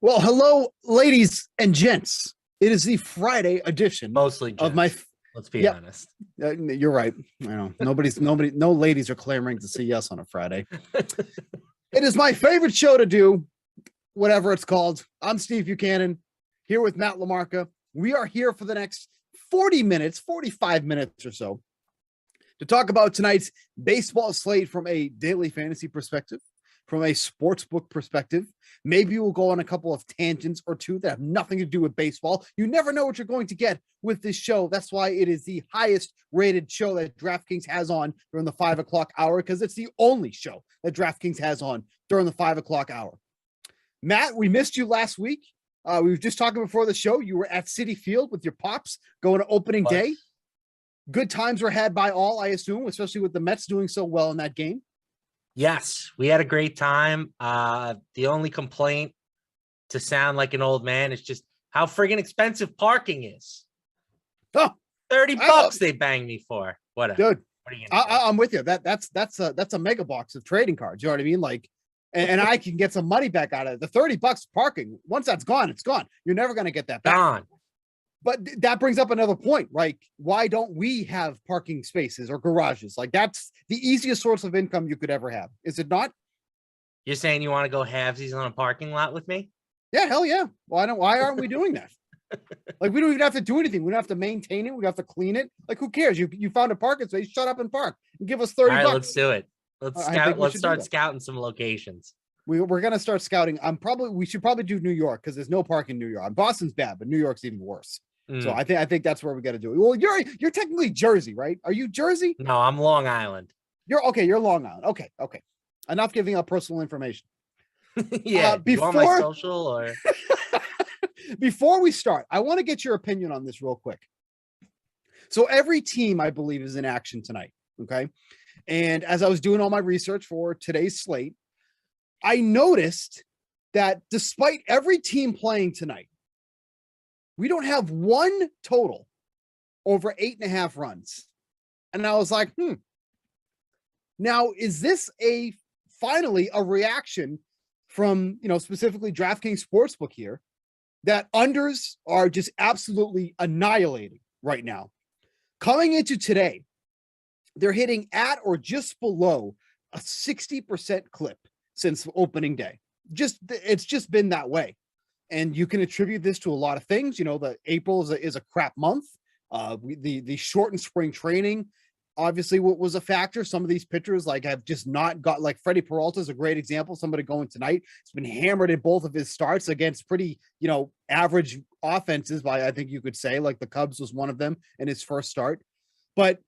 Well, hello, ladies and gents. It is the Friday edition Mostly of gents. my. Let's be Yep, honest. you're right. I know nobody, no ladies are clamoring to say yes on a Friday. It is my favorite show to do, whatever it's called. I'm Steve Buchanan here with Matt LaMarca. We are here for the next 40 minutes, 45 minutes or so to talk about tonight's baseball slate from a daily fantasy perspective, from a sportsbook perspective. Maybe we'll go on a couple of tangents or two that have nothing to do with baseball. You never know what you're going to get with this show. That's why it is the highest rated show that DraftKings has on during the 5 o'clock hour, because it's the only show that DraftKings has on during the 5 o'clock hour. Matt, we missed you last week. We were just talking before the show. You were at Citi Field with your pops going to opening day. Good times were had by all, I assume, especially with the Mets doing so well in that game. Yes, we had a great time. The only complaint, to sound like an old man, is just how friggin' expensive parking is. Oh, $30 they banged me for. Whatever. Dude, what are you I'm with you. That's a mega box of trading cards. You know what I mean? Like, and I can get some money back out of it. The $30 parking, once that's gone, it's gone. You're never going to get that back. Gone. But that brings up another point, right? Why don't we have parking spaces or garages? Like, that's the easiest source of income you could ever have. Is it not? You're saying you want to go halvesies on a parking lot with me? Yeah, hell yeah. Why aren't we doing that? Like, we don't even have to do anything. We don't have to maintain it. We don't have to clean it. Like, who cares? You found a parking space, shut up and park and give us 30 All right, bucks. let's do it. Let's start scouting some locations. We're going to start scouting. We should probably do New York, because there's no park in New York. Boston's bad, but New York's even worse. So I think that's where we got to do it. Well, you're technically Jersey, right? Are you Jersey? No, I'm Long Island. You're Long Island. Okay. Enough giving out personal information. Yeah. You want my social or? Before we start, I want to get your opinion on this real quick. So every team, I believe, is in action tonight. Okay. And as I was doing all my research for today's slate, I noticed that despite every team playing tonight, we don't have one total over 8.5 runs. And I was like, Now, is this finally a reaction from, specifically DraftKings Sportsbook here, that unders are just absolutely annihilating right now? Coming into today, they're hitting at or just below a 60% clip since opening day. It's just been that way. And you can attribute this to a lot of things. The April is a crap month. The shortened spring training obviously was a factor. Some of these pitchers have just not got, like Freddie Peralta is a great example. Somebody going tonight. It's been hammered in both of his starts against pretty, average offenses, by I think you could say, like the Cubs was one of them in his first start. But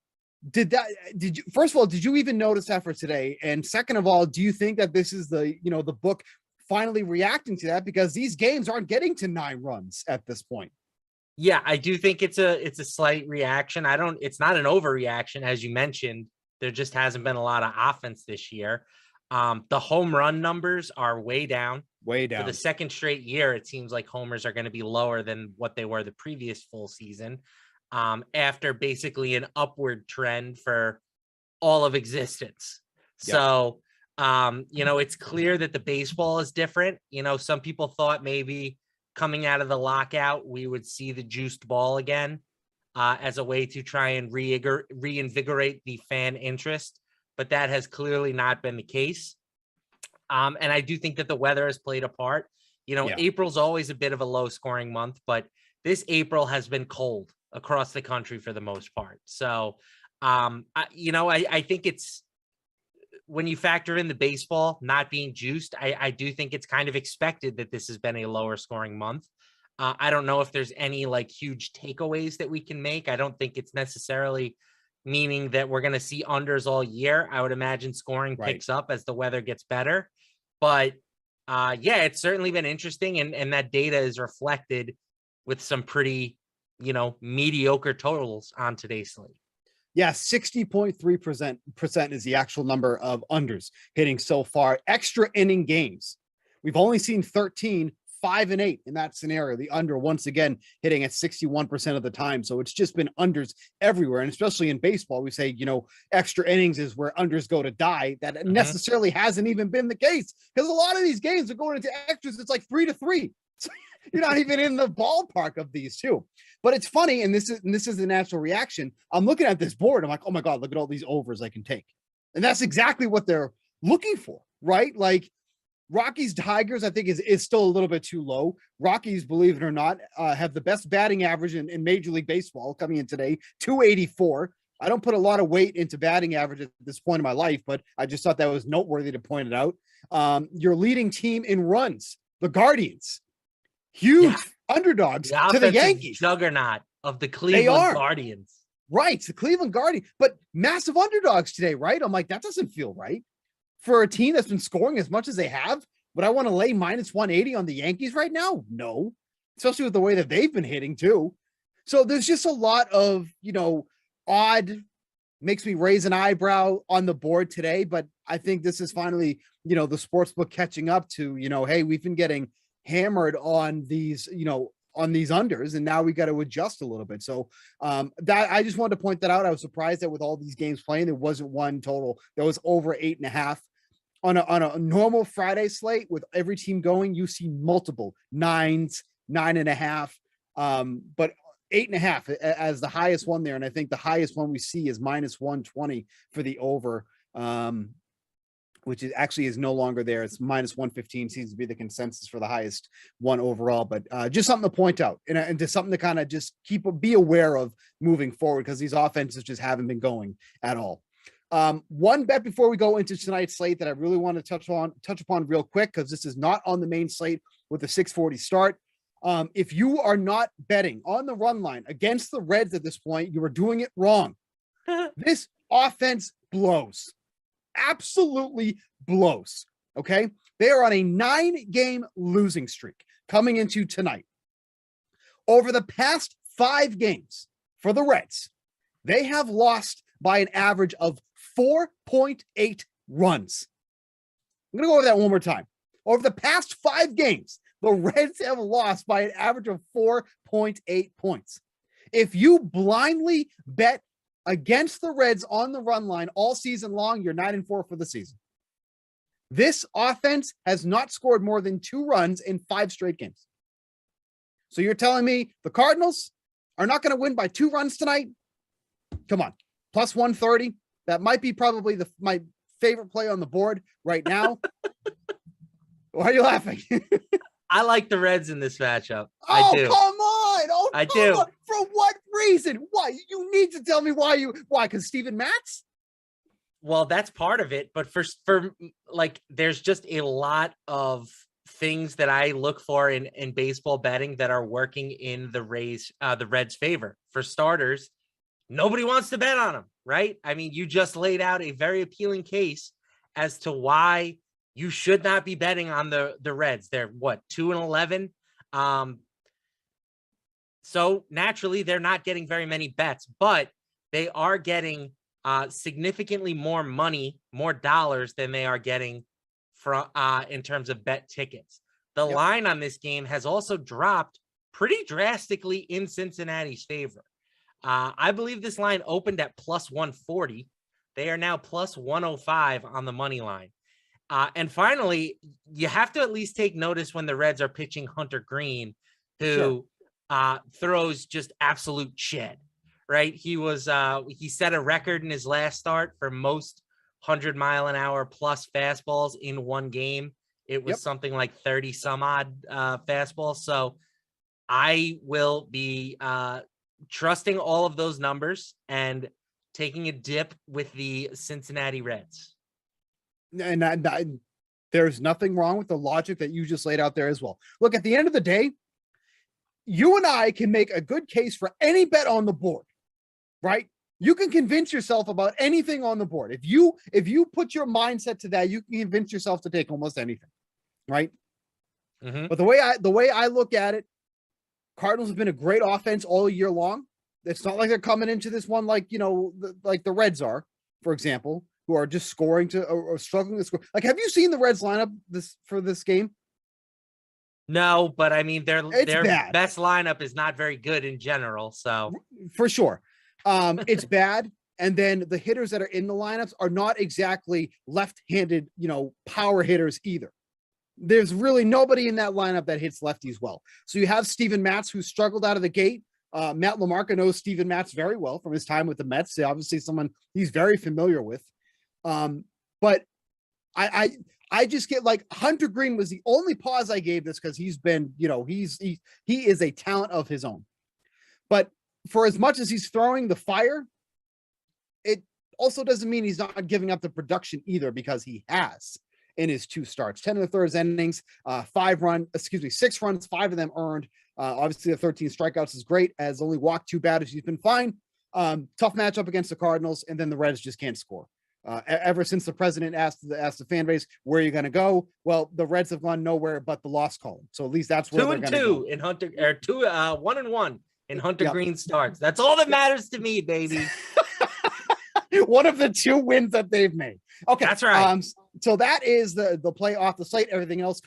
first of all, did you even notice that for today? And second of all, do you think that this is the book finally reacting to that, because these games aren't getting to 9 runs at this point? Yeah, I do think it's a slight reaction. It's not an overreaction, as you mentioned. There just hasn't been a lot of offense this year. The home run numbers are way down. For the second straight year, it seems like homers are going to be lower than what they were the previous full season, after basically an upward trend for all of existence. Yep. So, it's clear that the baseball is different. Some people thought maybe coming out of the lockout, we would see the juiced ball again, as a way to try and reinvigorate the fan interest, but that has clearly not been the case. And I do think that the weather has played a part. April's always a bit of a low scoring month, but this April has been cold across the country for the most part. So, I think it's, when you factor in the baseball not being juiced, I do think it's kind of expected that this has been a lower scoring month. I don't know if there's any huge takeaways that we can make. I don't think it's necessarily meaning that we're going to see unders all year. I would imagine scoring picks up as the weather gets better. But it's certainly been interesting. And that data is reflected with some pretty, mediocre totals on today's slate. Yeah, 60.3% is the actual number of unders hitting so far. Extra inning games, we've only seen 13, 5 and 8 in that scenario. The under, once again, hitting at 61% of the time. So it's just been unders everywhere. And especially in baseball, we say, extra innings is where unders go to die. That necessarily hasn't even been the case, because a lot of these games are going into extras. It's like 3-3. So you're not even in the ballpark of these two. But it's funny, and this is the natural reaction. I'm looking at this board. I'm like, oh my God, look at all these overs I can take. And that's exactly what they're looking for, right? Like Rockies Tigers, I think is still a little bit too low. Rockies, believe it or not, have the best batting average in Major League Baseball coming in today, 284. I don't put a lot of weight into batting average at this point in my life, but I just thought that was noteworthy to point it out. Your leading team in runs, the Guardians, huge underdogs to the Yankees. Juggernaut of the Cleveland Guardians. Right, the Cleveland Guardians, but massive underdogs today, right? I'm like, that doesn't feel right for a team that's been scoring as much as they have. But I want to lay minus 180 on the Yankees right now? No, especially with the way that they've been hitting too. So there's just a lot of, odd, makes me raise an eyebrow on the board today. But I think this is finally, the sportsbook catching up to, hey, we've been getting hammered on these, on these unders, and now we got to adjust a little bit. So that I just wanted to point that out. I was surprised that with all these games playing, there wasn't one total that was over 8.5 on a normal Friday slate with every team going. You see multiple 9s, 9.5, but 8.5 as the highest one there. And I think the highest one we see is minus 120 for the over, which is actually is no longer there. It's minus 115 seems to be the consensus for the highest one overall, but just something to point out and just something to kind of just be aware of moving forward, because these offenses just haven't been going at all. One bet before we go into tonight's slate that I really want to touch upon real quick, because this is not on the main slate with the 6:40 start. If you are not betting on the run line against the Reds at this point, you are doing it wrong. This offense blows. Absolutely blows. Okay. They are on a 9-game losing streak coming into tonight. Over the past 5 games for the Reds, they have lost by an average of 4.8 runs. I'm going to go over that one more time. Over the past 5 games, the Reds have lost by an average of 4.8 points. If you blindly bet against the Reds on the run line all season long, you're 9-4 for the season. This offense has not scored more than 2 runs in 5 straight games. So you're telling me the Cardinals are not going to win by 2 runs tonight? Come on. Plus 130. That might be probably my favorite play on the board right now. Why are you laughing? I like the Reds in this matchup. Oh, I do. Come on. Oh, I do. On. For what reason? Why? You need to tell me why. Because Steven Matz? Well, that's part of it. But for there's just a lot of things that I look for in baseball betting that are working in the Reds' favor. For starters, nobody wants to bet on them, right? I mean, you just laid out a very appealing case as to why you should not be betting on the Reds. They're 2-11. So naturally, they're not getting very many bets, but they are getting significantly more money, more dollars than they are getting from in terms of bet tickets. The line on this game has also dropped pretty drastically in Cincinnati's favor. I believe this line opened at plus 140. They are now plus 105 on the money line. And finally, you have to at least take notice when the Reds are pitching Hunter Green, who throws just absolute shit, right? He set a record in his last start for most 100-mile-an-hour plus fastballs in one game. It was something like 30 some odd fastballs. So I will be trusting all of those numbers and taking a dip with the Cincinnati Reds. And there's nothing wrong with the logic that you just laid out there as well. Look, at the end of the day, you and I can make a good case for any bet on the board, right? You can convince yourself about anything on the board. If you put your mindset to that, you can convince yourself to take almost anything, right? Mm-hmm. But the way I look at it, Cardinals have been a great offense all year long. It's not like they're coming into this one like like the Reds are, for example, who are just scoring or struggling to score. Like, have you seen the Reds lineup for this game? No, but I mean their bad. Best lineup is not very good in general. So for sure, it's bad. And then the hitters that are in the lineups are not exactly left-handed, power hitters either. There's really nobody in that lineup that hits lefties well. So you have Steven Matz, who struggled out of the gate. Matt LaMarca knows Steven Matz very well from his time with the Mets. Obviously, someone he's very familiar with. But I just get like Hunter Green was the only pause I gave this because he's been, he is a talent of his own. But for as much as he's throwing the fire, it also doesn't mean he's not giving up the production either, because he has in his 2 starts, 10 1/3 innings, 6 runs, 5 of them earned. Obviously, the 13 strikeouts is great, as only walked 2 batters. He's been fine. Tough matchup against the Cardinals, and then the Reds just can't score. Ever since the president asked the fan base, where are you going to go? Well, the Reds have gone nowhere but the loss column. So at least that's where they're going to go. 2-2 in Hunter, or 1-1 in Hunter Green starts. That's all that matters to me, baby. One of the 2 wins that they've made. Okay, that's right. So that is the play off the slate. Everything else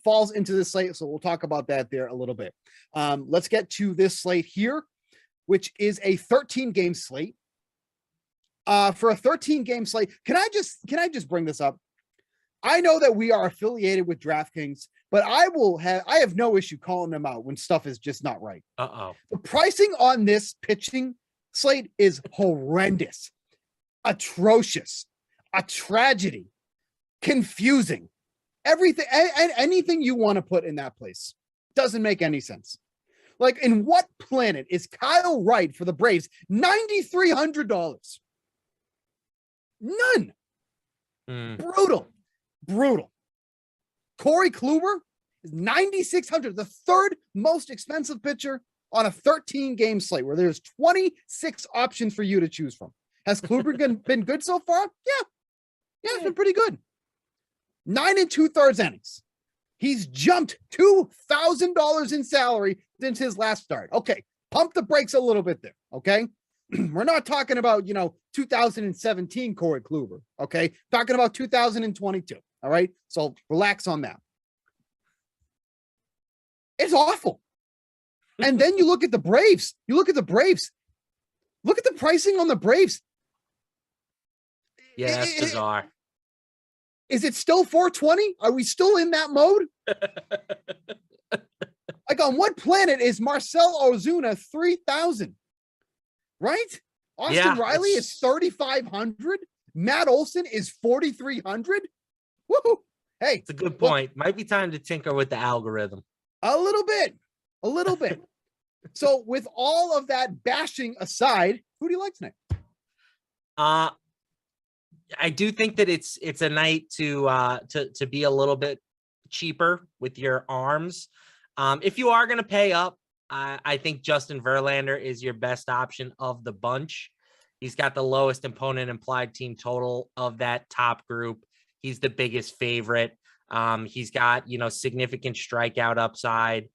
falls into the slate. So we'll talk about that there a little bit. Let's get to this slate here, which is a 13-game slate. For a 13-game slate, can I just bring this up? I know that we are affiliated with DraftKings, but I have no issue calling them out when stuff is just not right. The pricing on this pitching slate is horrendous, atrocious, a tragedy, confusing. Everything, anything you want to put in that place doesn't make any sense. Like, in what planet is Kyle Wright for the Braves $9,300? None. Brutal. Corey Kluber is $9,600, the 3rd most expensive pitcher on a 13-game slate where there's 26 options for you to choose from. Has Kluber been good so far? Yeah, it's been pretty good. 9 2/3 innings. He's jumped $2,000 in salary since his last start. Okay, pump the brakes a little bit there, okay? We're not talking about, 2017 Corey Kluber, okay? Talking about 2022, all right? So relax on that. It's awful. And then you look at the Braves. Look at the pricing on the Braves. Yeah, that's bizarre. Is it still 420? Are we still in that mode? Like, on what planet is Marcell Ozuna 3,000? Right? Austin Riley is 3,500. Matt Olson is 4,300. Woohoo! Hey, it's a good point. Might be time to tinker with the algorithm. A little bit. So, with all of that bashing aside, who do you like tonight? I do think that it's a night to be a little bit cheaper with your arms. If you are going to pay up, I think Justin Verlander is your best option of the bunch. He's got the lowest opponent implied team total of that top group. He's the biggest favorite. He's got, significant strikeout upside,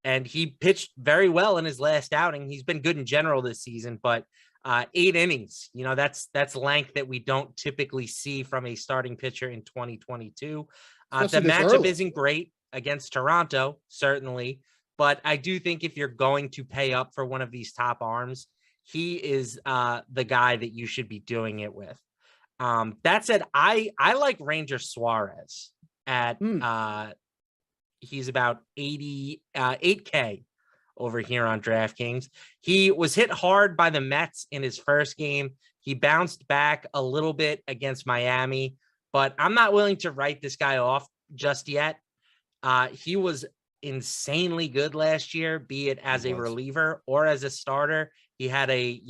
and he pitched very well in his last outing. He's been good in general this season, but 8 innings, that's length that we don't typically see from a starting pitcher in 2022. The matchup isn't great against Toronto, certainly, but I do think if you're going to pay up for one of these top arms, he is the guy that you should be doing it with. That said, I like Ranger Suarez at he's about 8K over here on DraftKings. He was hit hard by the Mets in his first game. He bounced back a little bit against Miami, but I'm not willing to write this guy off just yet. He was insanely good last year, be it as a reliever or as a starter. He had a,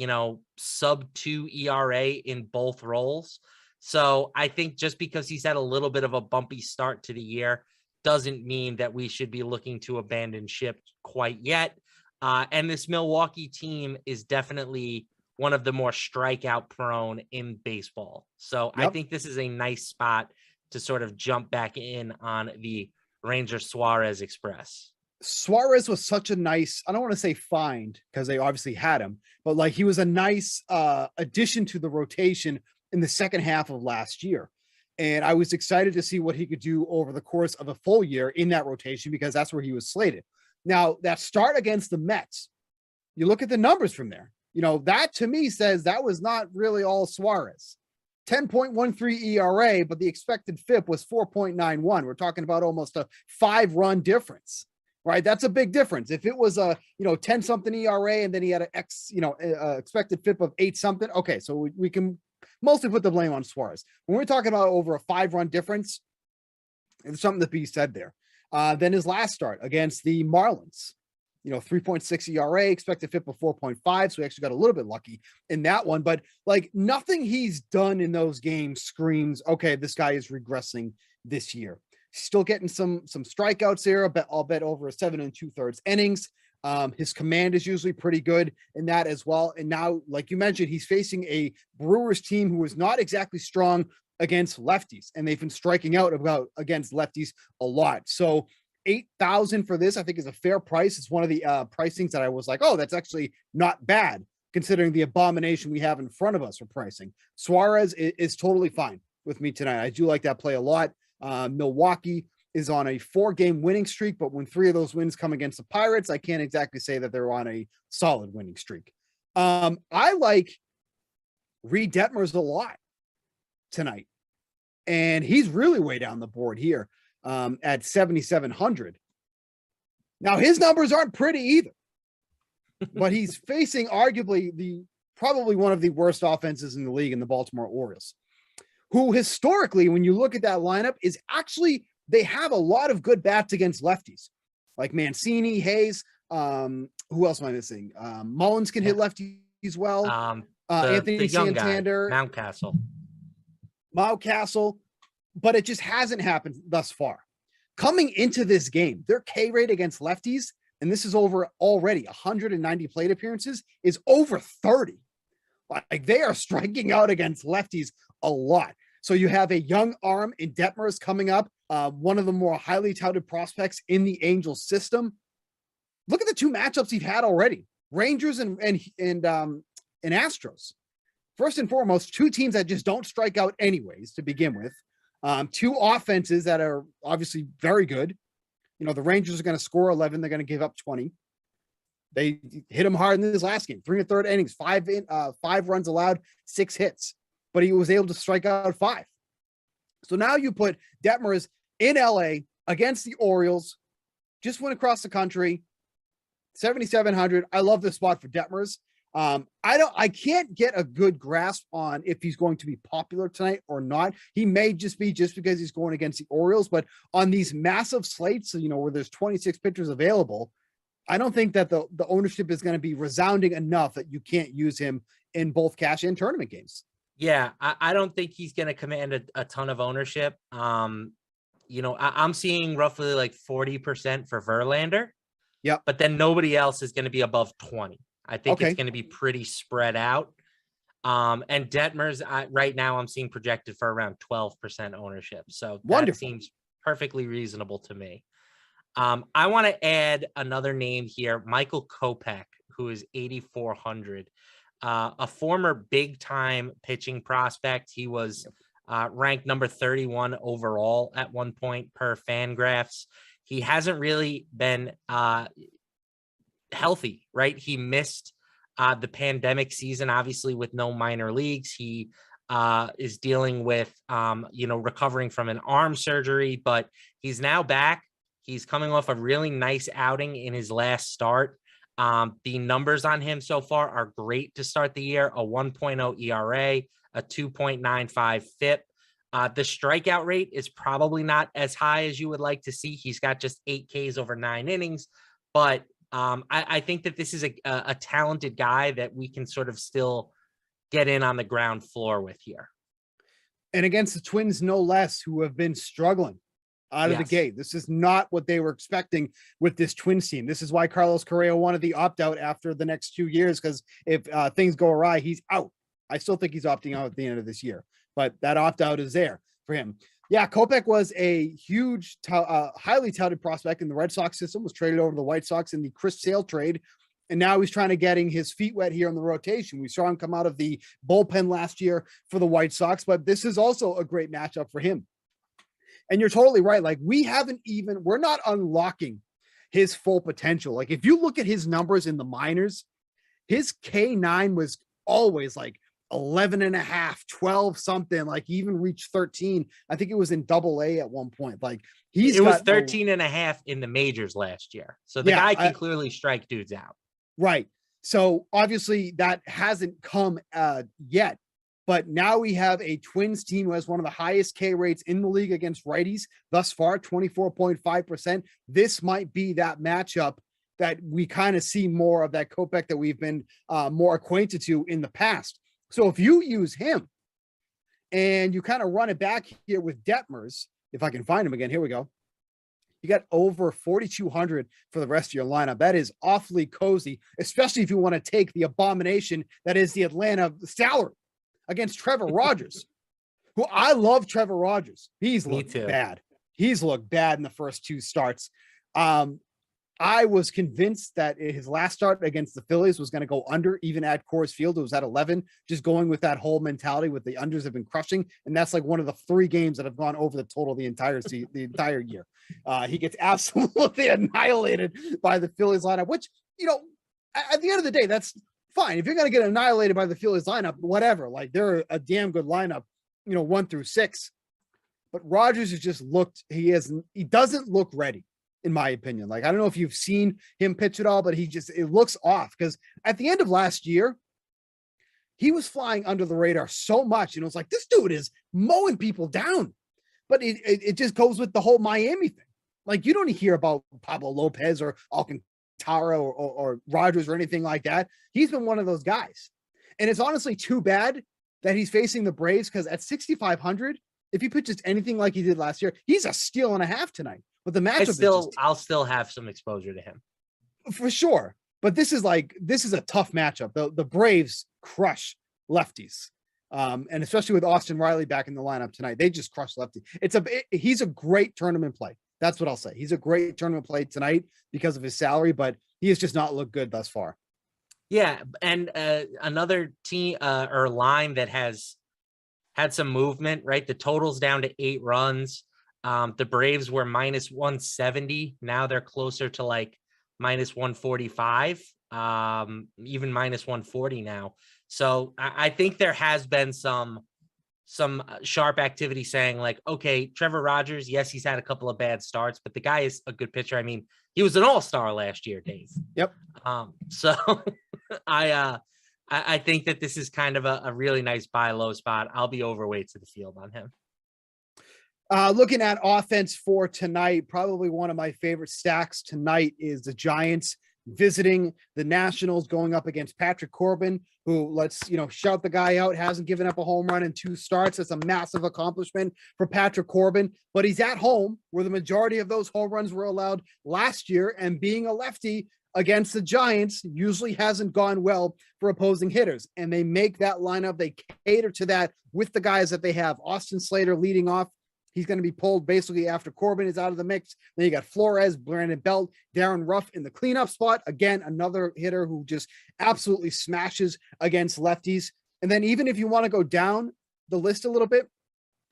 sub-2 ERA in both roles. So I think just because he's had a little bit of a bumpy start to the year doesn't mean that we should be looking to abandon ship quite yet. And this Milwaukee team is definitely one of the more strikeout prone in baseball. So I think this is a nice spot to sort of jump back in on the Ranger Suarez Express. Suarez was such a nice, I don't want to say find because they obviously had him, but like he was a nice addition to the rotation in the second half of last year. And I was excited to see what he could do over the course of a full year in that rotation because that's where he was slated. Now, that start against the Mets, you look at the numbers from there, that to me says that was not really all Suarez. 10.13 ERA, but the expected FIP was 4.91. We're talking about almost a 5-run difference, right? That's a big difference. If it was a 10 something ERA and then he had expected FIP of 8 something, okay, so we can mostly put the blame on Suarez. When we're talking about over a 5-run difference, there's something to be said there. Then his last start against the Marlins, 3.6 ERA, expected FIP of 4.5. So he actually got a little bit lucky in that one. But like nothing he's done in those games screams, okay, this guy is regressing this year. Still getting some strikeouts there. I'll bet over a 7 2/3 innings. His command is usually pretty good in that as well. And now, like you mentioned, he's facing a Brewers team who is not exactly strong against lefties, and they've been striking out against lefties a lot. So 8,000 for this, I think, is a fair price. It's one of the pricings that I was like, oh, that's actually not bad considering the abomination we have in front of us for pricing. Suarez is totally fine with me tonight. I do like that play a lot. Milwaukee is on a 4-game winning streak, but when 3 of those wins come against the Pirates, I can't exactly say that they're on a solid winning streak. I like Reed Detmers a lot tonight, and he's really way down the board here at 7,700. Now his numbers aren't pretty either, but he's facing arguably probably one of the worst offenses in the league in the Baltimore Orioles, who historically, when you look at that lineup, is actually, they have a lot of good bats against lefties, like Mancini, Hayes. Who else am I missing? Mullins can hit lefties well. Anthony Santander, Mountcastle, but it just hasn't happened thus far. Coming into this game, their K rate against lefties, and this is over already 190 plate appearances, is over 30. Like they are striking out against lefties a lot. So you have a young arm in Detmers coming up, one of the more highly touted prospects in the Angels system. Look at the 2 matchups he's had already: Rangers and Astros. First and foremost, 2 teams that just don't strike out anyways to begin with. 2 offenses that are obviously very good. The Rangers are going to score 11. They're going to give up 20. They hit him hard in this last game. 3 1/3 innings, 5 runs allowed, 6 hits, but he was able to strike out 5. So now you put Detmers in LA against the Orioles, just went across the country, 7,700. I love this spot for Detmers. I can't get a good grasp on if he's going to be popular tonight or not. He may just because he's going against the Orioles, but on these massive slates, where there's 26 pitchers available, I don't think that the ownership is going to be resounding enough that you can't use him in both cash and tournament games. Yeah, I don't think he's going to command a ton of ownership. I'm seeing roughly like 40% for Verlander. Yep. But then nobody else is going to be above 20. I think it's going to be pretty spread out. And Detmers, right now I'm seeing projected for around 12% ownership. So that seems perfectly reasonable to me. I want to add another name here, Michael Kopeck, who is 8,400. A former big-time pitching prospect. He was ranked number 31 overall at one point per Fangraphs. He hasn't really been healthy, right? He missed the pandemic season, obviously, with no minor leagues. He is dealing with, recovering from an arm surgery, but he's now back. He's coming off a really nice outing in his last start. The numbers on him so far are great to start the year: a 1.0 ERA, a 2.95 FIP. The strikeout rate is probably not as high as you would like to see. He's got just 8 Ks over 9 innings, but I think that this is a talented guy that we can sort of still get in on the ground floor with here. And against the Twins, no less, who have been struggling out of the gate. This is not what they were expecting with this Twins team. This is why Carlos Correa wanted the opt-out after the next 2 years, because if things go awry, he's out. I still think he's opting out at the end of this year, but that opt-out is there for him. Yeah, Kopeck was a huge, highly touted prospect in the Red Sox system, was traded over to the White Sox in the Chris Sale trade, and now he's trying to getting his feet wet here in the rotation. We saw him come out of the bullpen last year for the White Sox, but this is also a great matchup for him. And you're totally right. Like we're not unlocking his full potential. Like if you look at his numbers in the minors, his K9 was always like 11 and a half, 12 something, like he even reached 13. I think it was in double A at one point. Like it was 13 and a half in the majors last year. So the guy can clearly strike dudes out. Right. So obviously that hasn't come yet. But now we have a Twins team who has one of the highest K rates in the league against righties thus far, 24.5%. This might be that matchup that we kind of see more of that Kopeck that we've been more acquainted to in the past. So if you use him and you kind of run it back here with Detmers, if I can find him again, here we go. You got over 4,200 for the rest of your lineup. That is awfully cozy, especially if you want to take the abomination that is the Atlanta salary against Trevor Rogers, who I love Trevor Rogers. He's looked bad. He's looked bad in the first two starts. I was convinced that his last start against the Phillies was going to go under, even at Coors Field. It was at 11, just going with that whole mentality with the unders have been crushing. And that's like one of the 3 games that have gone over the total the entire year. He gets absolutely annihilated by the Phillies lineup, which, you know, at the end of the day, that's fine. If you're going to get annihilated by the Phillies lineup, whatever, like they're a damn good lineup, 1 through 6. But Rogers has just looked, he doesn't look ready, in my opinion. Like, I don't know if you've seen him pitch at all, but it looks off, because at the end of last year, he was flying under the radar so much. It's like, this dude is mowing people down, but it just goes with the whole Miami thing. Like, you don't hear about Pablo Lopez or Alcantara or Rogers or anything like that. He's been one of those guys. And it's honestly too bad that he's facing the Braves, because at 6,500, if he pitches anything like he did last year, he's a steal and a half tonight. But the matchup I'll still have some exposure to him for sure. But this is a tough matchup. The Braves crush lefties. And especially with Austin Riley back in the lineup tonight, they just crush lefty. He's a great tournament play. That's what I'll say. He's a great tournament play tonight because of his salary, but he has just not looked good thus far. Yeah. And another team or line that has had some movement, right? The total's down to 8 runs. The Braves were minus 170. Now they're closer to like minus 145, even minus 140 now. So I think there has been some sharp activity saying like, okay, Trevor Rogers, yes, he's had a couple of bad starts, but the guy is a good pitcher. I mean, he was an all-star last year, Dave. Yep. So I think that this is kind of a really nice buy low spot. I'll be overweight to the field on him. Looking at offense for tonight, probably one of my favorite stacks tonight is the Giants visiting the Nationals, going up against Patrick Corbin, who, let's shout the guy out, hasn't given up a home run in 2 starts. That's a massive accomplishment for Patrick Corbin, but he's at home where the majority of those home runs were allowed last year, and being a lefty against the Giants usually hasn't gone well for opposing hitters, and they make that lineup, they cater to that with the guys that they have. Austin Slater leading off. He's going to be pulled basically after Corbin is out of the mix. Then you got Flores, Brandon Belt, Darren Ruff in the cleanup spot. Again, another hitter who just absolutely smashes against lefties. And then even if you want to go down the list a little bit,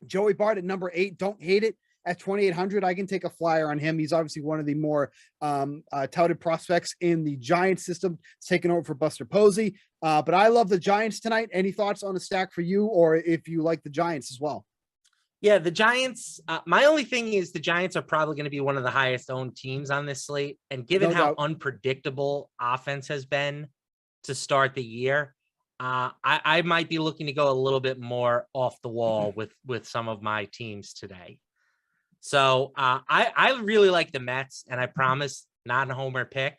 Joey Bart at number 8, don't hate it. At 2,800, I can take a flyer on him. He's obviously one of the more touted prospects in the Giants system. It's taken over for Buster Posey. But I love the Giants tonight. Any thoughts on a stack for you, or if you like the Giants as well? Yeah, the Giants, my only thing is the Giants are probably going to be one of the highest owned teams on this slate. And given how unpredictable offense has been to start the year, I might be looking to go a little bit more off the wall with some of my teams today. So I really like the Mets, and I promise not a homer pick.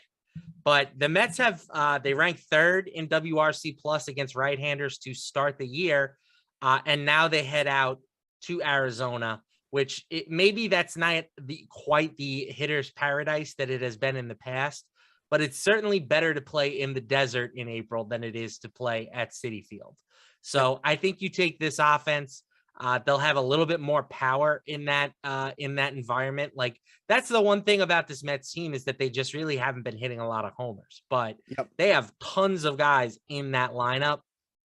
But the Mets have they rank 3rd in WRC plus against right-handers to start the year. And now they head out to Arizona, which maybe that's not quite the hitter's paradise that it has been in the past, but it's certainly better to play in the desert in April than it is to play at Citi Field. So I think you take this offense, they'll have a little bit more power in that environment. Like, that's the one thing about this Mets team, is that they just really haven't been hitting a lot of homers, but they have tons of guys in that lineup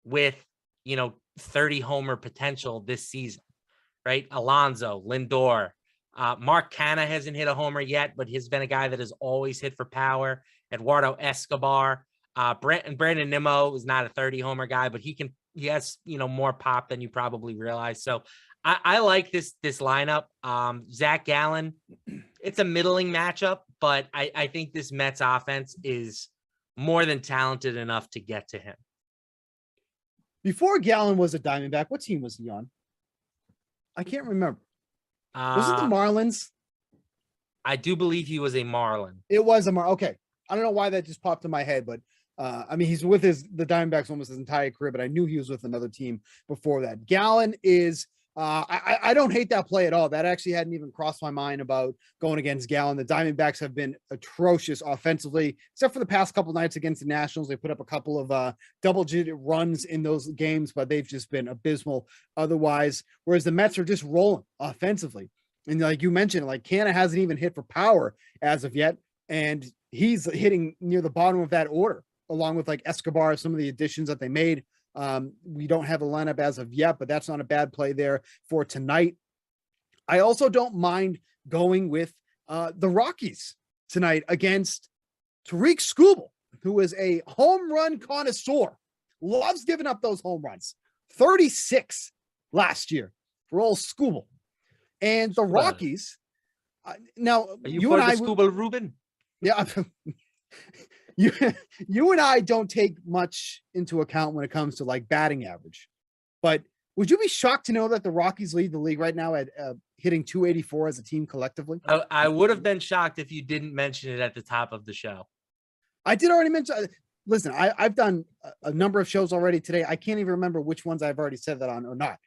with, 30 homer potential this season. Right? Alonso, Lindor, Mark Canha hasn't hit a homer yet, but he's been a guy that has always hit for power. Eduardo Escobar, Brandon Nimmo is not a 30 homer guy, but he can more pop than you probably realize. So I like this lineup. Zach Gallen, it's a middling matchup, but I think this Mets offense is more than talented enough to get to him. Before Gallen was a Diamondback, what team was he on? I can't remember. Was it the Marlins? I do believe he was a Marlin. It was a Marlin. Okay. I don't know why that just popped in my head, but I mean, he's with the Diamondbacks almost his entire career, but I knew he was with another team before that. Gallen is, I don't hate that play at all. That actually hadn't even crossed my mind about going against Gallen. The Diamondbacks have been atrocious offensively, except for the past couple nights against the Nationals. They put up a couple of double-digit runs in those games, but they've just been abysmal otherwise, whereas the Mets are just rolling offensively. And like you mentioned, like Canna hasn't even hit for power as of yet, and he's hitting near the bottom of that order, along with like Escobar, some of the additions that they made. We don't have a lineup as of yet, but that's not a bad play there for tonight. I also don't mind going with the Rockies tonight against Tariq Skubal, who is a home run connoisseur, loves giving up those home runs. 36 last year for old Skubal. And the Rockies, now you and I, Skubal Ruben. Yeah. You and I don't take much into account when it comes to like batting average, but would you be shocked to know that the Rockies lead the league right now at hitting 284 as a team collectively? I would have been shocked if you didn't mention it at the top of the show. I did already mention. Listen, I've done a number of shows already today. I can't even remember which ones I've already said that on or not.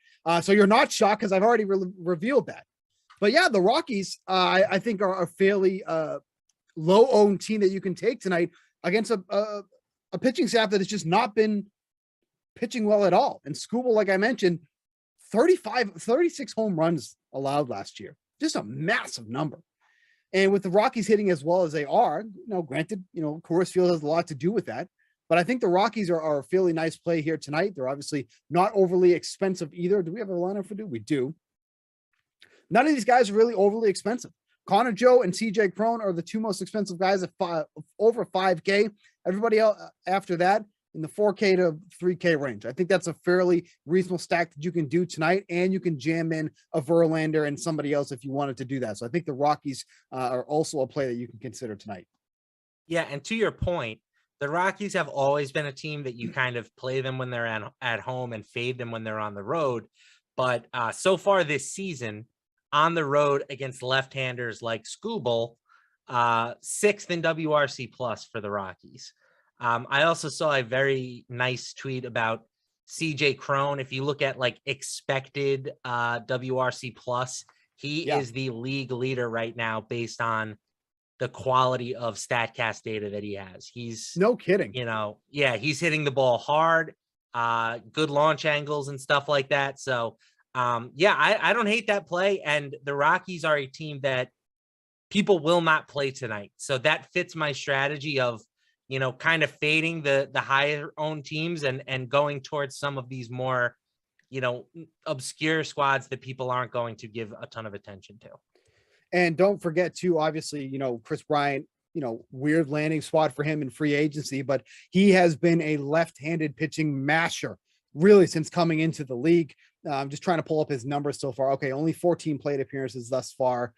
So you're not shocked because I've already revealed that. But yeah, the Rockies, I think are a fairly low-owned team that you can take tonight against a pitching staff that has just not been pitching well at all. And Skubal, like I mentioned, 36 home runs allowed last year, just a massive number. And with the Rockies hitting as well as they are, granted, Coors Field has a lot to do with that, but I think the Rockies are a fairly nice play here tonight. They're obviously not overly expensive either. Do we have a lineup for We do. None of these guys are really overly expensive. Connor Joe and CJ Cron are the two most expensive guys at over 5K. Everybody else after that in the 4K to 3K range. I think that's a fairly reasonable stack that you can do tonight, and you can jam in a Verlander and somebody else if you wanted to do that. So I think the Rockies are also a play that you can consider tonight. Yeah, and to your point, the Rockies have always been a team that you kind of play them when they're at home and fade them when they're on the road. But so far this season, on the road against left-handers like Skubal, 6th in WRC plus for the Rockies. I also saw a very nice tweet about CJ Cron. If you look at like expected WRC plus, he is the league leader right now based on the quality of StatCast data that he has. He's no kidding. He's hitting the ball hard, good launch angles and stuff like that. So I don't hate that play. And the Rockies are a team that people will not play tonight. So that fits my strategy of, kind of fading the higher owned teams and going towards some of these more, obscure squads that people aren't going to give a ton of attention to. And don't forget too, obviously, Chris Bryant, weird landing spot for him in free agency, but he has been a left-handed pitching masher really since coming into the league. I'm just trying to pull up his numbers so far. Okay, only 14 plate appearances thus far.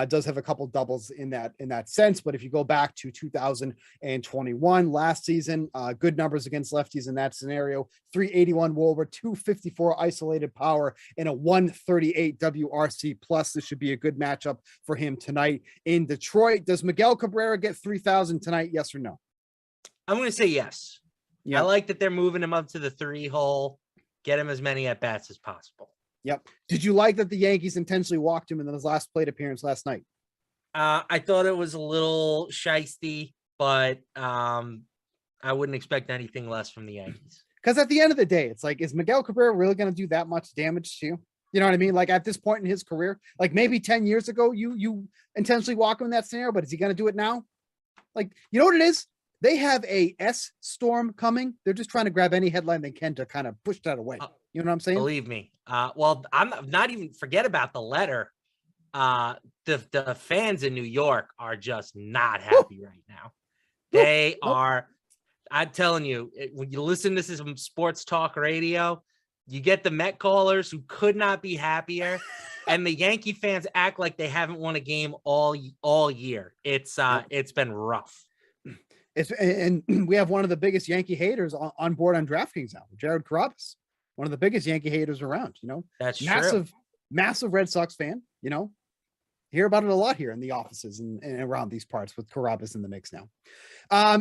Does have a couple doubles in that sense, but if you go back to 2021, last season, good numbers against lefties in that scenario. 381 WOBA, 254 isolated power, and a 138 WRC plus. This should be a good matchup for him tonight in Detroit. Does Miguel Cabrera get 3,000 tonight? Yes or no? I'm going to say yes. Yeah. I like that they're moving him up to the 3 hole. Get him as many at bats as possible. Yep. Did you like that the Yankees intentionally walked him in his last plate appearance last night? I thought it was a little shisty, but I wouldn't expect anything less from the Yankees. Because at the end of the day, it's like, is Miguel Cabrera really going to do that much damage to you? You know what I mean? Like at this point in his career, like maybe 10 years ago, you intentionally walk him in that scenario, but is he going to do it now? Like, you know what it is? They have a S storm coming. They're just trying to grab any headline they can to kind of push that away. You know what I'm saying? Believe me. Well, I'm not even forget about the letter. The fans in New York are just not happy right now. They are. I'm telling you, when you listen to some sports talk radio, you get the Met callers who could not be happier, and the Yankee fans act like they haven't won a game all year. It's been rough. And we have one of the biggest Yankee haters on board on DraftKings now, Jared Carrabis, one of the biggest Yankee haters around. That's massive Red Sox fan. Hear about it a lot here in the offices and around these parts with Carrabis in the mix now.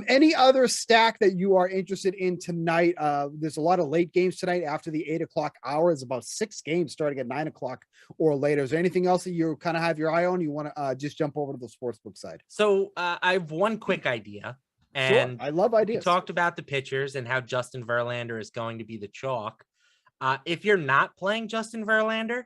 Any other stack that you are interested in tonight? There's a lot of late games tonight after the 8 o'clock hour. It's about 6 games starting at 9 o'clock or later. Is there anything else that you kind of have your eye on? You want to just jump over to the sportsbook side? So I have one quick idea. And sure. I love ideas. We talked about the pitchers and how Justin Verlander is going to be the chalk. If you're not playing Justin Verlander,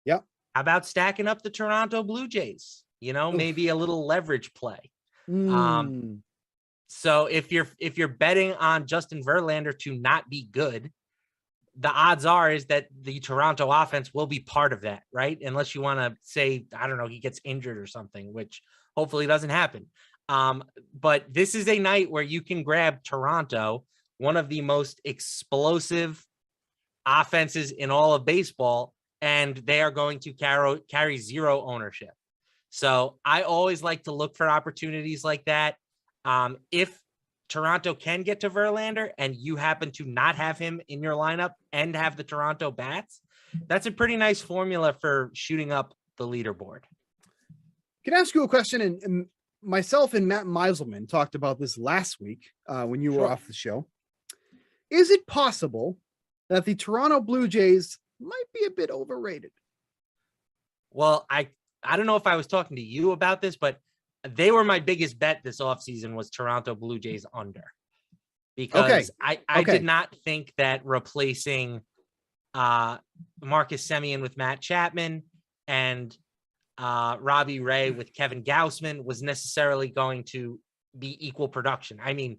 yep. How about stacking up the Toronto Blue Jays? Maybe a little leverage play. So if you're betting on Justin Verlander to not be good, the odds are is that the Toronto offense will be part of that, right? Unless you want to say, I don't know, he gets injured or something, which hopefully doesn't happen. But this is a night where you can grab Toronto, one of the most explosive offenses in all of baseball, and they are going to carry zero ownership. So I always like to look for opportunities like that. If Toronto can get to Verlander and you happen to not have him in your lineup and have the Toronto bats, that's a pretty nice formula for shooting up the leaderboard. Can I ask you a question? And myself and Matt Meiselman talked about this last week when you were off the show. Is it possible that the Toronto Blue Jays might be a bit overrated? Well, I don't know if I was talking to you about this, but they were my biggest bet this offseason was Toronto Blue Jays under. Because I did not think that replacing Marcus Semien with Matt Chapman and Robbie Ray with Kevin Gausman was necessarily going to be equal production. I mean,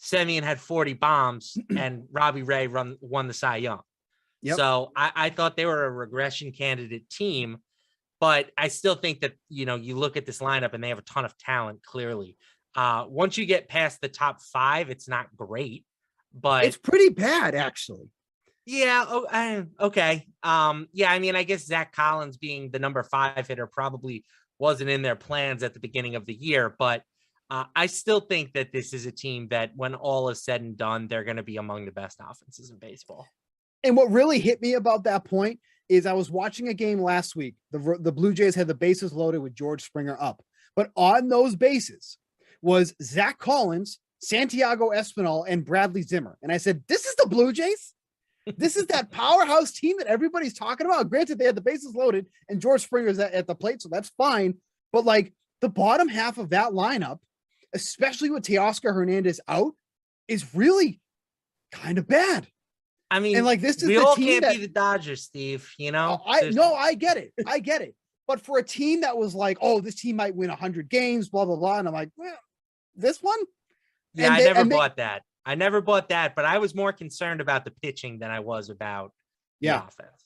Semien had 40 bombs and Robbie Ray won the Cy Young. Yep. So I thought they were a regression candidate team, but I still think that, you look at this lineup and they have a ton of talent, clearly. Once you get past the top 5, it's not great, but it's pretty bad, actually. Yeah. Okay. Yeah. I mean, I guess Zach Collins being the number 5 hitter probably wasn't in their plans at the beginning of the year, but I still think that this is a team that when all is said and done, they're going to be among the best offenses in baseball. And what really hit me about that point is I was watching a game last week. The Blue Jays had the bases loaded with George Springer up, but on those bases was Zach Collins, Santiago Espinal, and Bradley Zimmer. And I said, this is the Blue Jays? This is that powerhouse team that everybody's talking about. Granted, they had the bases loaded and George Springer's at the plate, so that's fine. But like the bottom half of that lineup, especially with Teoscar Hernandez out, is really kind of bad. I mean, and like this is we the all team can't that, be the Dodgers, Steve. I get it. But for a team that was like, oh, this team might win 100 games, blah blah blah, and I'm like, well, this one. Yeah, I never bought that. I never bought that, but I was more concerned about the pitching than I was about the offense.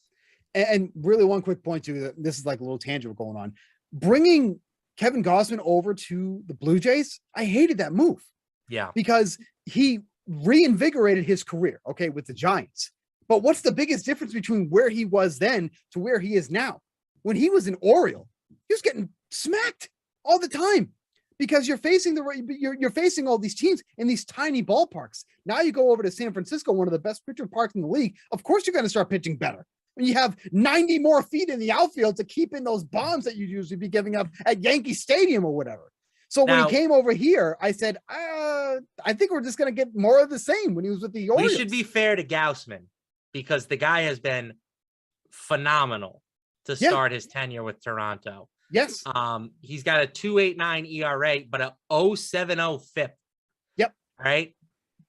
And really, one quick point too. This is like a little tangent going on. Bringing Kevin Gausman over to the Blue Jays, I hated that move. Yeah, because he reinvigorated his career, with the Giants. But what's the biggest difference between where he was then to where he is now? When he was an Oriole, he was getting smacked all the time because you're facing you're facing all these teams in these tiny ballparks. Now you go over to San Francisco, one of the best pitcher parks in the league. Of course, you're going to start pitching better. When you have 90 more feet in the outfield to keep in those bombs that you'd usually be giving up at Yankee Stadium or whatever. So when he came over here, I said, I think we're just going to get more of the same when he was with the Orioles. We should be fair to Gausman because the guy has been phenomenal to start his tenure with Toronto. Yes. He's got a 2.89 ERA, but a 0.70 FIP. Yep. Right.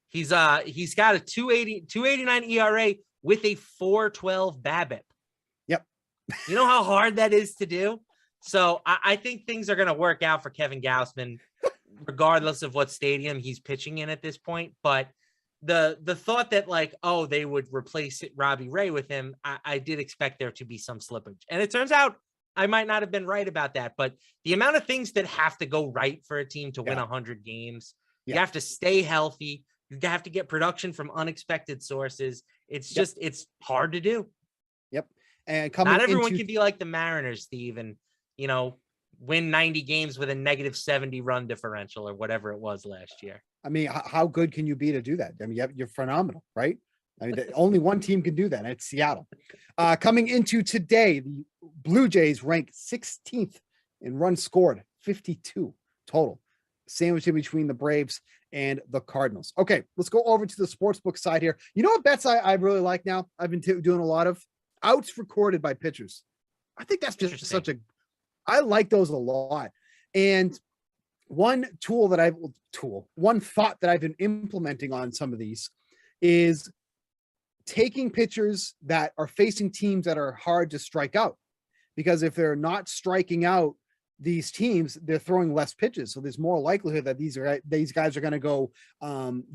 He's got a 2.89 ERA with a 4.12 BABIP. Yep. You know how hard that is to do? So I think things are going to work out for Kevin Gausman, regardless of what stadium he's pitching in at this point. But the thought that they would replace Robbie Ray with him, I did expect there to be some slippage. And it turns out I might not have been right about that. But the amount of things that have to go right for a team to win 100 games, you have to stay healthy. You have to get production from unexpected sources. It's just, it's hard to do. Yep. And coming not everyone can be like the Mariners, Steve, and, win 90 games with a -70 run differential or whatever it was last year. I mean, how good can you be to do that? I mean, you're phenomenal, right? I mean, only one team can do that, and it's Seattle. Coming into today, the Blue Jays rank 16th in runs scored, 52 total, sandwiched in between the Braves and the Cardinals. Okay, let's go over to the sportsbook side here. You know what bets I really like now? I've been doing a lot of outs recorded by pitchers. I think that's just I like those a lot. And one thought that I've been implementing on some of these is taking pitchers that are facing teams that are hard to strike out, because if they're not striking out these teams, they're throwing less pitches. So there's more likelihood that these guys are going to go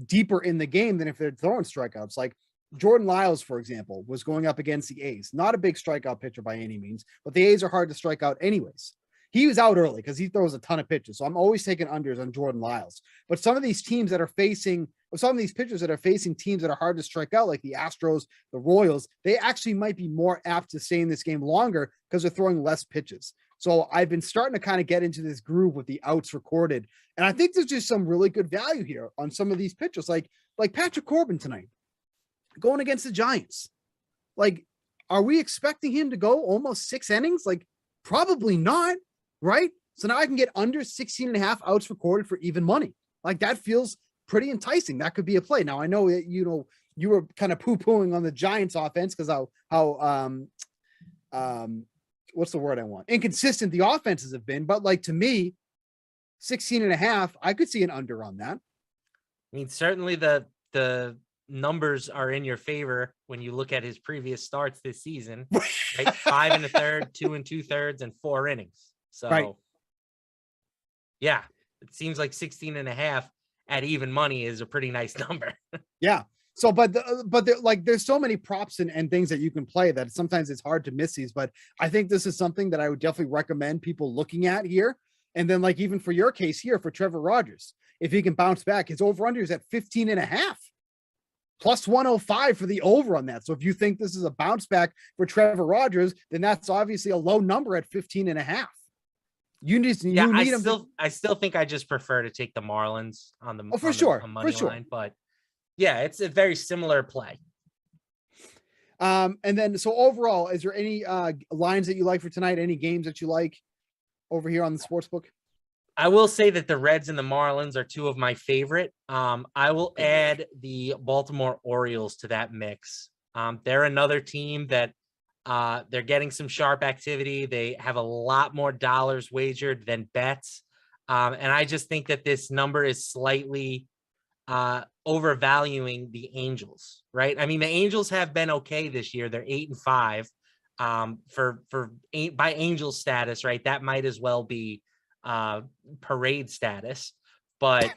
deeper in the game than if they're throwing strikeouts. Like Jordan Lyles, for example, was going up against the A's. Not a big strikeout pitcher by any means, but the A's are hard to strike out anyways. He was out early because he throws a ton of pitches. So I'm always taking unders on Jordan Lyles. But some of these teams that are facing, or some of these pitchers that are facing teams that are hard to strike out, like the Astros, the Royals, they actually might be more apt to stay in this game longer because they're throwing less pitches. So I've been starting to kind of get into this groove with the outs recorded. And I think there's just some really good value here on some of these pitchers, like Patrick Corbin tonight, going against the Giants. Like, are we expecting him to go almost 6 innings? Like, probably not, right? So now I can get under 16.5 outs recorded for even money. Like, that feels pretty enticing. That could be a play. Now I know that, you were kind of poo-pooing on the Giants offense because what's the word I want? Inconsistent the offenses have been, but like, to me, 16.5, I could see an under on that. I mean, certainly the numbers are in your favor when you look at his previous starts this season, right? 5 1/3, 2 2/3, and 4 innings. So, right. Yeah, it seems like 16.5 at even money is a pretty nice number. Yeah. So, but there's so many props and things that you can play that sometimes it's hard to miss these, but I think this is something that I would definitely recommend people looking at here. And then, like, even for your case here, for Trevor Rogers, if he can bounce back, his over under is at 15.5, plus 105 for the over on that. So if you think this is a bounce back for Trevor Rogers, then that's obviously a low number at 15.5. I still think I just prefer to take the Marlins on the money line, but yeah, it's a very similar play. And then, so overall, is there any lines that you like for tonight? Any games that you like over here on the sportsbook? I will say that the Reds and the Marlins are two of my favorite. I will add the Baltimore Orioles to that mix. They're another team that they're getting some sharp activity. They have a lot more dollars wagered than bets. And I just think that this number is slightly overvaluing the Angels, right? I mean, the Angels have been okay this year. They're 8-5 by Angels status, right? That might as well be parade status. But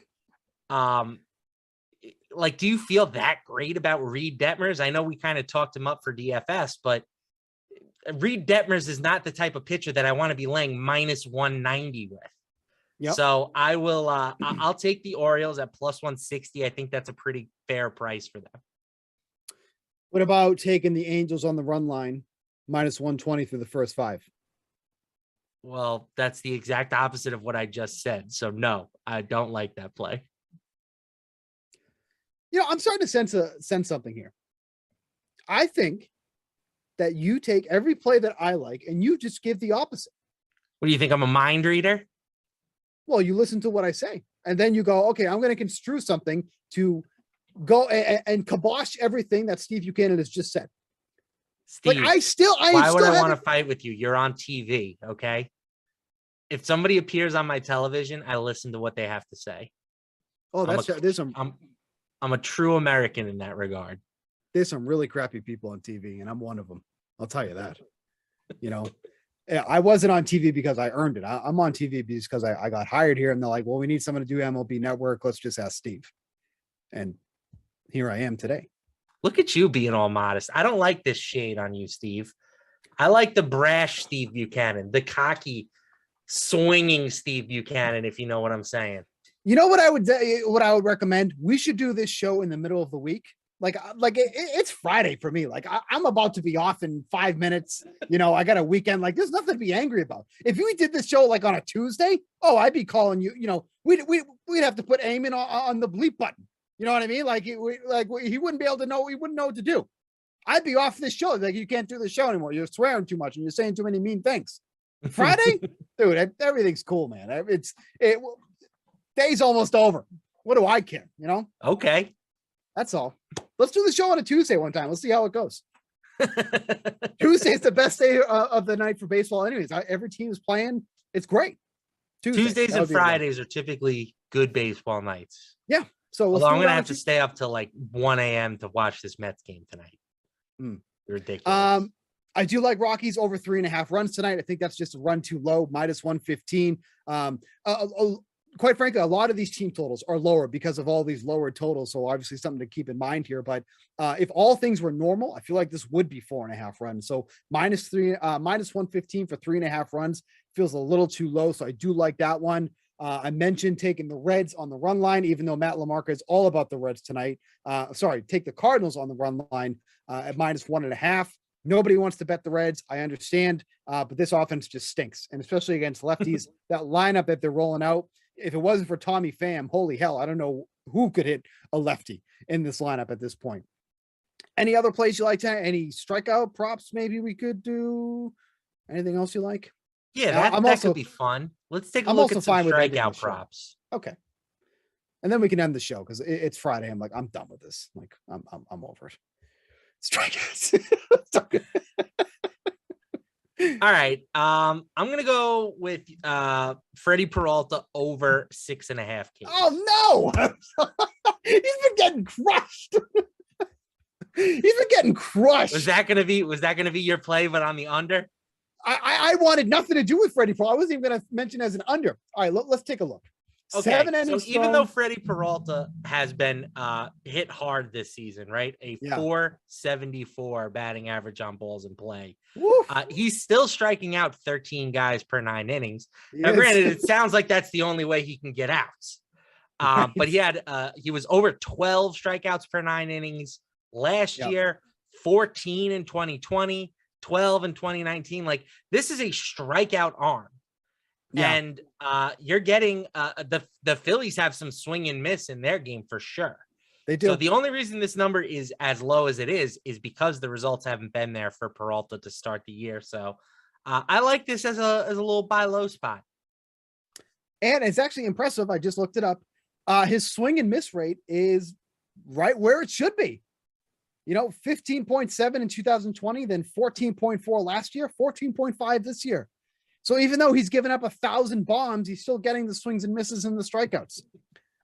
like, do you feel that great about Reed Detmers? I know we kind of talked him up for DFS, but Reed Detmers is not the type of pitcher that I want to be laying -190 with. Yep. So I will, I'll take the Orioles at plus 160. I think that's a pretty fair price for them. What about taking the Angels on the run line -120 through the first 5? Well, that's the exact opposite of what I just said. So no, I don't like that play. I'm starting to sense something here. I think that you take every play that I like and you just give the opposite. What do you think? I'm a mind reader? Well, you listen to what I say, and then you go, okay, I'm going to construe something to go and kibosh everything that Steve Buchanan has just said. Steve, why would I want to fight with you? You're on TV, okay? If somebody appears on my television, I listen to what they have to say. Oh, I'm a true American in that regard. There's some really crappy people on TV, and I'm one of them. I'll tell you that. I wasn't on TV because I earned it. I'm on TV because I got hired here, and they're like, well, we need someone to do MLB Network. Let's just ask Steve. And here I am today. Look at you being all modest. I don't like this shade on you, Steve. I like the brash Steve Buchanan, the cocky, swinging Steve Buchanan, if you know what I'm saying. You know what what I would recommend? We should do this show in the middle of the week. It's Friday for me. I'm about to be off in 5 minutes. I got a weekend. There's nothing to be angry about. If we did this show on a Tuesday, I'd be calling you. We'd have to put Eamon on the bleep button. You know what I mean? He wouldn't be able to know. He wouldn't know what to do. I'd be off this show. You can't do the show anymore. You're swearing too much and you're saying too many mean things. Friday, dude, everything's cool, man. Day's almost over. What do I care? Okay. That's all. Let's do the show on a Tuesday one time. Let's see how it goes. Tuesday is the best day of the night for baseball anyways. Every team is playing. It's great. Tuesdays and Fridays are typically good baseball nights. Yeah. So although I'm going to have to stay up till 1 a.m. to watch this Mets game tonight. Ridiculous. I do like Rockies over 3.5 runs tonight. I think that's just a run too low, -115. Quite frankly, a lot of these team totals are lower because of all these lower totals. So obviously something to keep in mind here. But if all things were normal, I feel like this would be 4.5 runs. So -115 for 3.5 runs feels a little too low. So I do like that one. I mentioned taking the Reds on the run line, even though Matt LaMarca is all about the Reds tonight. Take the Cardinals on the run line at -1.5. Nobody wants to bet the Reds. I understand, but this offense just stinks. And especially against lefties, that lineup that they're rolling out, if it wasn't for Tommy Pham, holy hell, I don't know who could hit a lefty in this lineup at this point. Any other plays you like tonight? Any strikeout props maybe we could do? Anything else you like? Yeah, that could be fun. Let's take a look at some strikeout props. Okay. And then we can end the show because it's Friday. I'm done with this. I'm over it. Strikeouts. All right. I'm gonna go with Freddie Peralta over 6.5 Ks. Oh no! He's been getting crushed. He's been getting crushed. Was that gonna be your play, but on the under? I wanted nothing to do with Freddie Peralta. I wasn't even gonna mention as an under. All right, let's take a look. Okay, 7 innings. So even though Freddie Peralta has been hit hard this season, right? A 474 batting average on balls in play. He's still striking out 13 guys per 9 innings. Now, granted, it sounds like that's the only way he can get outs. But he was over 12 strikeouts per 9 innings last year, 14 in 2020, 12 in 2019. This is a strikeout arm. Yeah. And you're getting the Phillies have some swing and miss in their game for sure. They do. So the only reason this number is as low as it is because the results haven't been there for Peralta to start the year. So I like this as a little buy low spot. And it's actually impressive. I just looked it up. His swing and miss rate is right where it should be. 15.7 in 2020, then 14.4 last year, 14.5 this year. So even though he's given up 1,000 bombs, he's still getting the swings and misses and the strikeouts.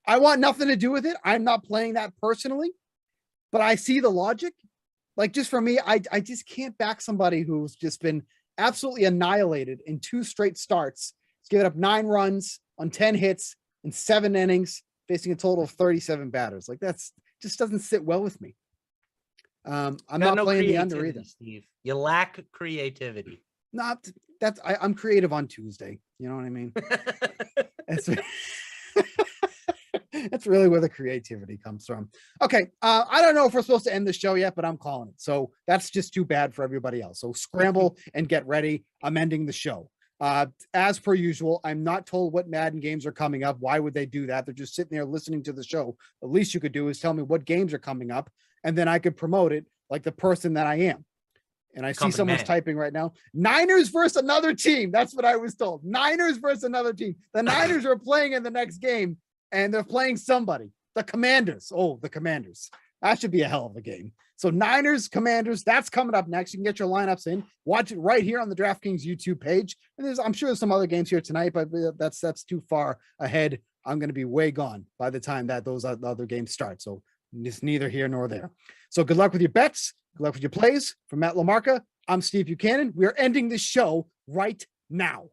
I want nothing to do with it. I'm not playing that personally, but I see the logic. Just for me, I just can't back somebody who's just been absolutely annihilated in 2 straight starts. He's given up 9 runs on 10 hits in 7 innings, facing a total of 37 batters. That's just doesn't sit well with me. I'm not playing the under either. Steve, you lack creativity. I'm creative on Tuesday. You know what I mean? That's really where the creativity comes from. Okay. I don't know if we're supposed to end the show yet, but I'm calling it. So that's just too bad for everybody else. So scramble and get ready. I'm ending the show. As per usual, I'm not told what Madden games are coming up. Why would they do that? They're just sitting there listening to the show. The least you could do is tell me what games are coming up, and then I could promote it like the person that I am. And I see someone's typing right now. Niners versus another team. That's what I was told. Niners versus another team. The Niners are playing in the next game, and they're playing somebody. The Commanders. Oh, the Commanders. That should be a hell of a game. So Niners, Commanders, that's coming up next. You can get your lineups in. Watch it right here on the DraftKings YouTube page. And I'm sure there's some other games here tonight, but that's too far ahead. I'm going to be way gone by the time that those other games start. So it's neither here nor there. So good luck with your bets. Good luck with your plays. From Matt LaMarca, I'm Steve Buchanan. We are ending this show right now.